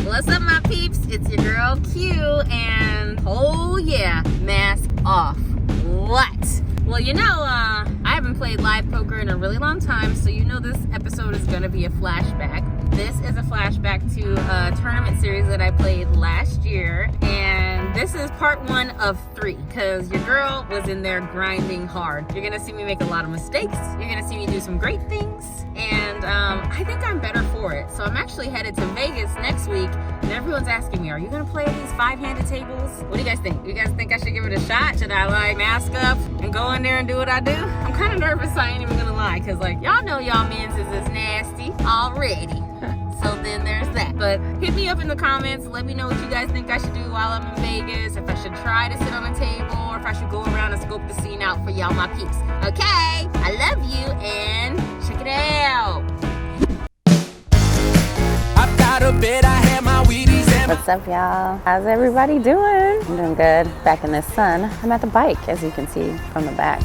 What's up, my peeps? It's your girl Q, and oh yeah, mask off. What? Well, you know, I haven't played live poker in a really long time, so you know this episode is gonna be a flashback. This is a flashback to a tournament series that I played last year, and this is part 1 of 3, because your girl was in there grinding hard. You're gonna see me make a lot of mistakes, you're gonna see me do some great things, and I think I'm better for it. So I'm actually headed to Vegas next week, and everyone's asking me, are you gonna play these 5-handed tables? What do you guys think? You guys think I should give it a shot? Should I like mask up and go in there and do what I do? I'm kind of nervous, I ain't even gonna lie, because like y'all know y'all mans is nasty already. So then there's that. But hit me up in the comments. Let me know what you guys think I should do while I'm in Vegas. If I should try to sit on a table or if I should go around and scope the scene out for y'all, my peeps. Okay, I love you and check it out. I've got a bed, I have my Wheaties and What's up, y'all? How's everybody doing? I'm doing good. Back in the sun. I'm at the bike, as you can see from the back.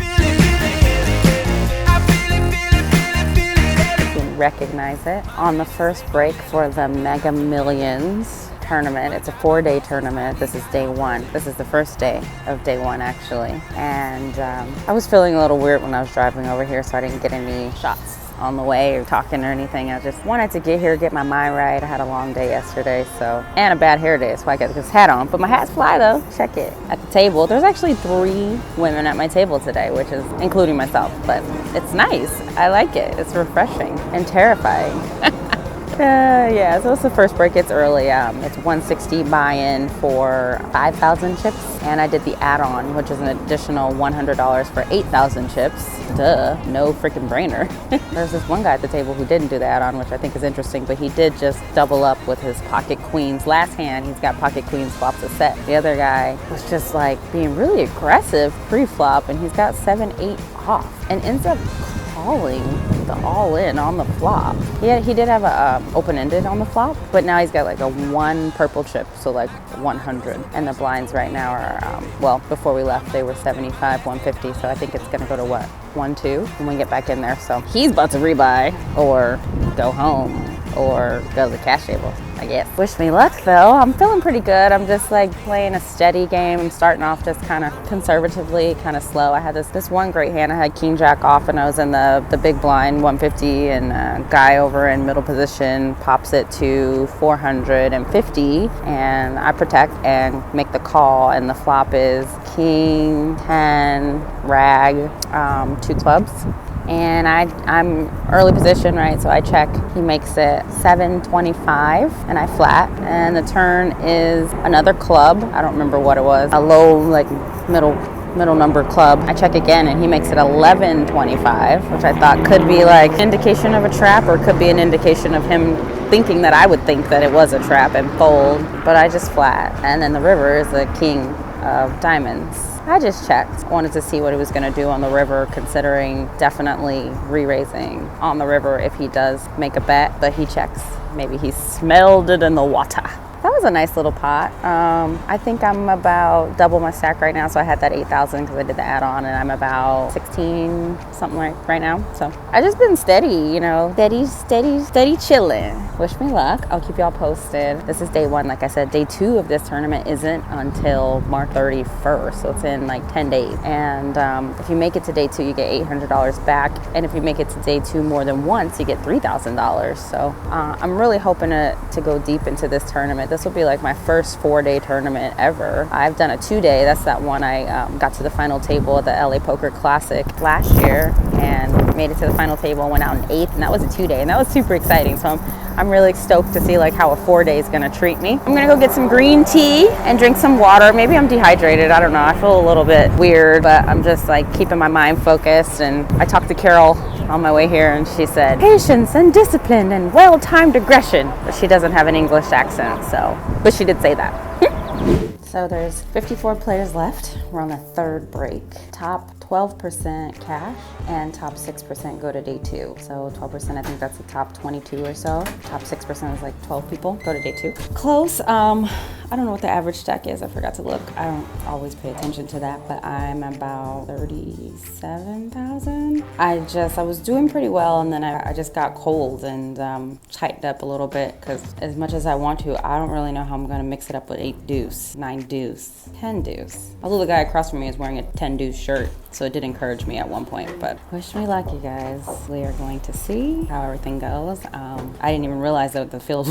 Recognize it on the first break for the Mega Millions tournament. It's a 4-day tournament. This is day 1. This is the first day of day 1 actually, and I was feeling a little weird when I was driving over here, so I didn't get any shots on the way or talking or anything. I just wanted to get here, get my mind right. I had a long day yesterday, so, and a bad hair day, so I got this hat on, but my hat's fly though. Check it. At the table, there's actually 3 women at my table today, which is including myself, but it's nice. I like it. It's refreshing and terrifying. Yeah, so it's the first break. It's early. It's 160 buy-in for 5,000 chips, and I did the add-on, which is an additional $100 for 8,000 chips. Duh, no freaking brainer. There's this one guy at the table who didn't do the add-on, which I think is interesting, but he did just double up with his pocket queens. Last hand, he's got pocket queens flops a set. The other guy was just like being really aggressive pre-flop, and he's got 7-8 off, and ends up calling the all-in on the flop. He did have a open-ended on the flop, but now he's got like a 1 purple chip, so like 100. And the blinds right now are, well, before we left, they were 75, 150, so I think it's gonna go to what, 1-2 when we get back in there. So he's about to rebuy or go home or go to the cash table, I guess. Wish me luck though. I'm feeling pretty good. I'm just like playing a steady game. I'm starting off just kind of conservatively, kind of slow. I had this one great hand. I had king jack off and I was in the big blind 150, and a guy over in middle position pops it to 450, and I protect and make the call, and the flop is king 10 rag, 2 clubs. And I'm early position, right? So I check. He makes it 725, and I flat. And the turn is another club. I don't remember what it was. A low, like middle number club. I check again, and he makes it 1125, which I thought could be like indication of a trap, or could be an indication of him thinking that I would think that it was a trap and fold. But I just flat. And then the river is the king of diamonds. I just checked. Wanted to see what he was going to do on the river, considering definitely re-raising on the river if he does make a bet, but he checks. Maybe he smelled it in the water. That was a nice little pot. I think I'm about double my stack right now, so I had that 8,000 because I did the add-on, and I'm about 16 something right now. So I just been steady, you know, steady chilling. Wish me luck. I'll keep y'all posted. This is day 1. Like I said, day 2 of this tournament isn't until March 31st, so it's in like 10 days. And if you make it to day 2, you get $800 back, and if you make it to day 2 more than once, you get $3,000. So I'm really hoping to go deep into this tournament. This will be like my first 4-day tournament ever. I've done a 2-day. That's that one I got to the final table at the LA Poker Classic last year and made it to the final table, went out in 8th, and that was a 2-day, and that was super exciting. So I'm really stoked to see like how a 4-day is gonna treat me. I'm gonna go get some green tea and drink some water. Maybe I'm dehydrated, I don't know. I feel a little bit weird, but I'm just like keeping my mind focused. And I talked to Carol on my way here, and she said patience and discipline and well-timed aggression, but she doesn't have an English accent, so, but she did say that. So there's 54 players left. We're on the 3rd break. Top 12% cash and top 6% go to day 2. So 12%, I think that's the top 22 or so. Top 6% is like 12 people go to day 2. Close. I don't know what the average stack is. I forgot to look. I don't always pay attention to that, but I'm about 37,000. I was doing pretty well, and then I just got cold and tightened up a little bit, because as much as I want to, I don't really know how I'm going to mix it up with 8 deuce, 9 deuce, 10 deuce. Although the guy across from me is wearing a 10 deuce shirt, so it did encourage me at one point, but wish me luck, you guys. We are going to see how everything goes. I didn't even realize that the field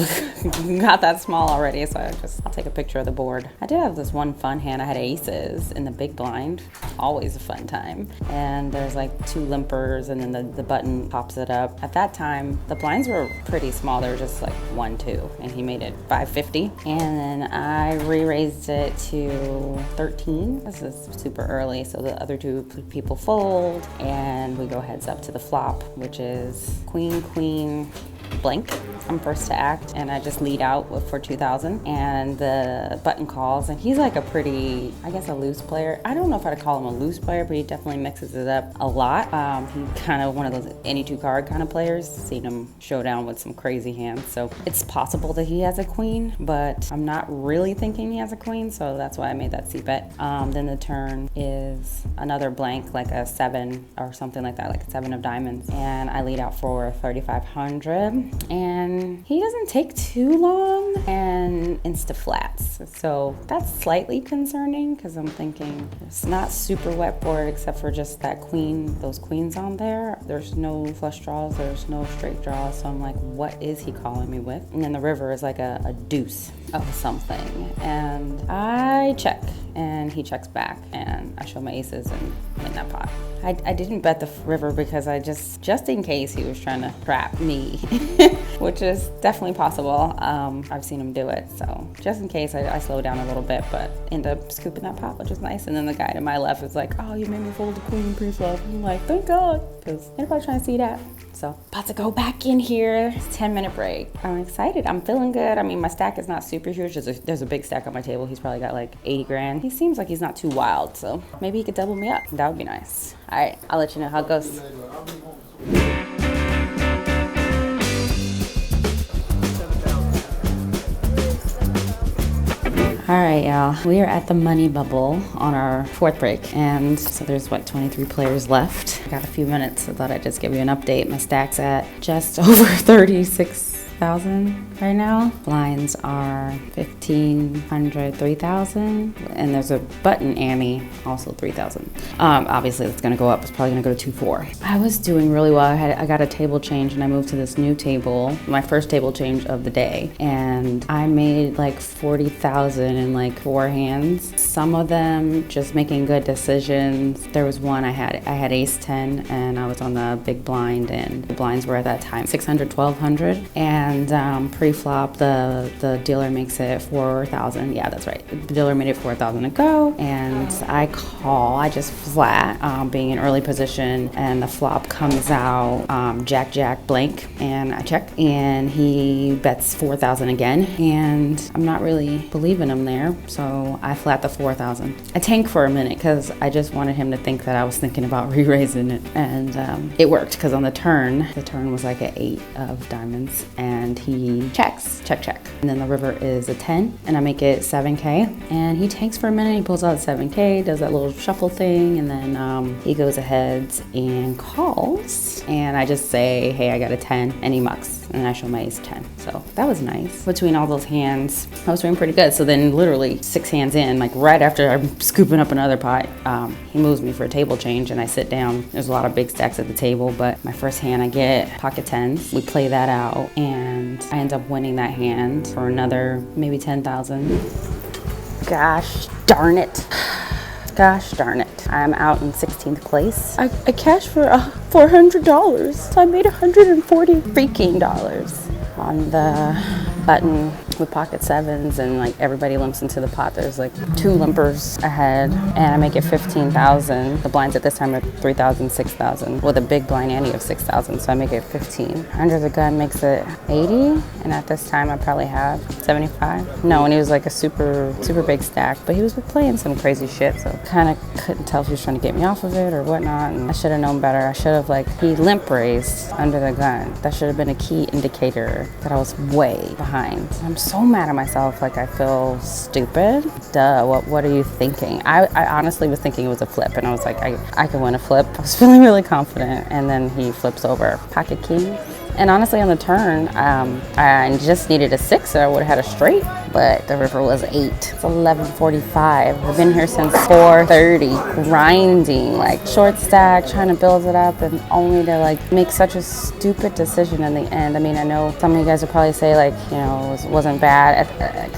got that small already, so I'll take a picture of the board. I did have this one fun hand. I had aces in the big blind. Always a fun time. And there's like 2 limpers, and then the button pops it up. At that time, the blinds were pretty small. They were just like 1, 2, and he made it 550. And then I re-raised it to 13. This is super early, so the other 2 people fold, and we go heads up to the flop, which is queen, queen, blank. I'm first to act, and I just lead out for 2,000, and the button calls, and he's like a pretty, I guess, a loose player. I don't know if I'd call him a loose player, but he definitely mixes it up a lot. He's kind of one of those any 2 card kind of players. Seen him show down with some crazy hands, so it's possible that he has a queen, but I'm not really thinking he has a queen, so that's why I made that c-bet. Then the turn is another blank, like a 7 or something like that, like a 7 of diamonds, and I lead out for 3,500. And he doesn't take too long and insta flats, so that's slightly concerning, because I'm thinking it's not super wet board except for just that queen, those queens on there. There's no flush draws, there's no straight draws, so I'm like, what is he calling me with? And then the river is like a deuce of something, and I check and he checks back, and I show my aces and win that pot. I didn't bet the river because I just in case he was trying to trap me, which is definitely possible. I've seen him do it, so just in case I slow down a little bit, but end up scooping that pot, which is nice. And then the guy to my left is like, oh, you made me fold the queen pre-flop. I'm like, thank God, because anybody trying to see that? So about to go back in here. It's 10-minute break. I'm excited. I'm feeling good. I mean, my stack is not super huge. There's a big stack on my table. He's probably got like 80 grand. He seems like he's not too wild, so maybe he could double me up. That would be nice. All right, I'll let you know how it goes. All right, y'all, we are at the money bubble on our 4th break, and so there's 23 players left. I got a few minutes, so I thought I'd just give you an update. My stack's at just over 36,000 right now. Blinds are 1,500, 3,000, and there's a button ante, also 3,000. Obviously it's gonna go up. It's probably gonna go to 2.4. I was doing really well. I got a table change, and I moved to this new table, my first table change of the day, and I made like 40,000 in like 4 hands. Some of them just making good decisions. There was one I had ace 10, and I was on the big blind, and the blinds were at that time 600, 1,200, and pre-flop the dealer makes it 4,000. Yeah, that's right. The dealer made it 4,000 to go, and I just flat, being in early position, and the flop comes out jack jack blank, and I check, and he bets 4,000 again, and I'm not really believing him there, so I flat the 4,000. I tanked for a minute because I just wanted him to think that I was thinking about re-raising it, and it worked, because on the turn was like an 8 of diamonds, and he checks, check, check, and then the river is a 10, and I make it 7K, and he tanks for a minute, he pulls out 7K, does that little shuffle thing, and then he goes ahead and calls, and I just say, hey, I got a 10, and he mucks, and I show my ace 10. So that was nice. Between all those hands, I was doing pretty good. So then literally 6 hands in, like right after I'm scooping up another pot, he moves me for a table change, and I sit down. There's a lot of big stacks at the table, but my first hand I get pocket 10s. We play that out, and I end up winning that hand for another maybe 10,000. Gosh darn it. Gosh darn it. I'm out in 16th place. I cashed for $400. So I made $140 freaking dollars on the button with pocket 7s, and like everybody limps into the pot. There's like 2 limpers ahead, and I make it 15,000. The blinds at this time are 3,000, 6,000 with a big blind ante of 6,000, so I make it 15. Under the gun makes it 80, and at this time I probably have 75. No, and he was like a super big stack, but he was playing some crazy shit, so kind of couldn't tell if he was trying to get me off of it or whatnot, and I should have known better. I should have, like, he limp raised under the gun. That should have been a key indicator that I was way behind. I'm so mad at myself. Like, I feel stupid. Duh, what are you thinking? I honestly was thinking it was a flip, and I was like, I can win a flip. I was feeling really confident, and then he flips over. Pocket king. And honestly, on the turn, I just needed a 6, so I would have had a straight, but the river was 8. It's 11:45. I've been here since 4:30, grinding, like short stack, trying to build it up, and only to like make such a stupid decision in the end. I mean, I know some of you guys would probably say like, you know, it wasn't bad.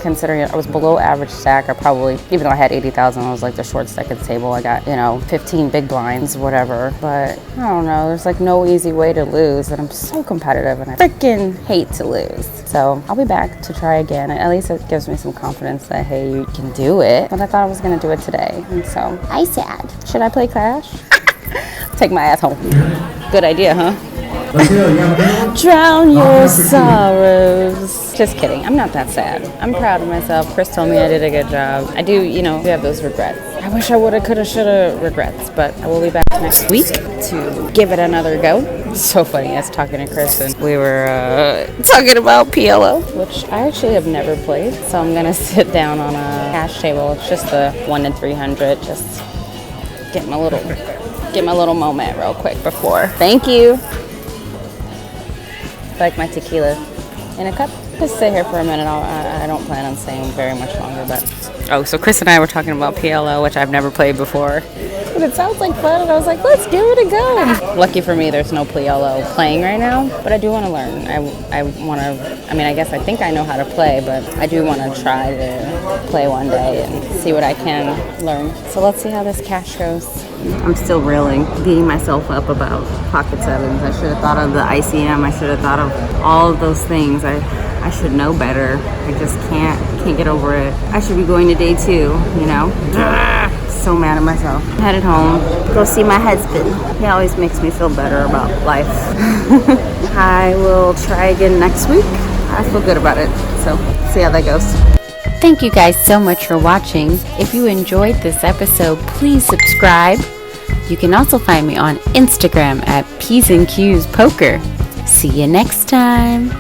Considering I was below average stack, I probably, even though I had 80,000, I was like the short stack at the table. I got, you know, 15 big blinds, whatever. But I don't know, there's like no easy way to lose, and I'm so competitive, and I freaking hate to lose. So I'll be back to try again. At least it gives me some confidence that, hey, you can do it. But I thought I was gonna do it today, and so I sad. Should I play Clash? Take my ass home. Good idea, huh? Drown your sorrows. Just kidding. I'm not that sad. I'm proud of myself. Chris told me I did a good job. I do, you know, have those regrets. I wish I woulda, coulda, shoulda regrets, but I will be back next week to give it another go. It's so funny. I was talking to Chris, and we were talking about PLO, which I actually have never played. So I'm gonna sit down on a cash table. It's just the 1 in 300. Just get my little moment real quick before. Thank you. Like my tequila in a cup. Just sit here for a minute. I don't plan on staying very much longer, but so Chris and I were talking about PLO, which I've never played before, but it sounds like fun, and I was like, let's give it a go. Lucky for me, there's no PLO playing right now, but I do want to learn. I want to, I mean, I guess I think I know how to play, but I do want to try to play one day and see what I can learn. So let's see how this cash goes. I'm still reeling, beating myself up about pocket sevens. I should have thought of the ICM. I should have thought of all of those things. I should know better. I just can't get over it. I should be going to day 2, you know? So mad at myself. I'm headed home, go see my husband. He always makes me feel better about life. I will try again next week. I feel good about it, so see how that goes. Thank you guys so much for watching. If you enjoyed this episode, please subscribe. You can also find me on Instagram at P's and Q's Poker. See you next time.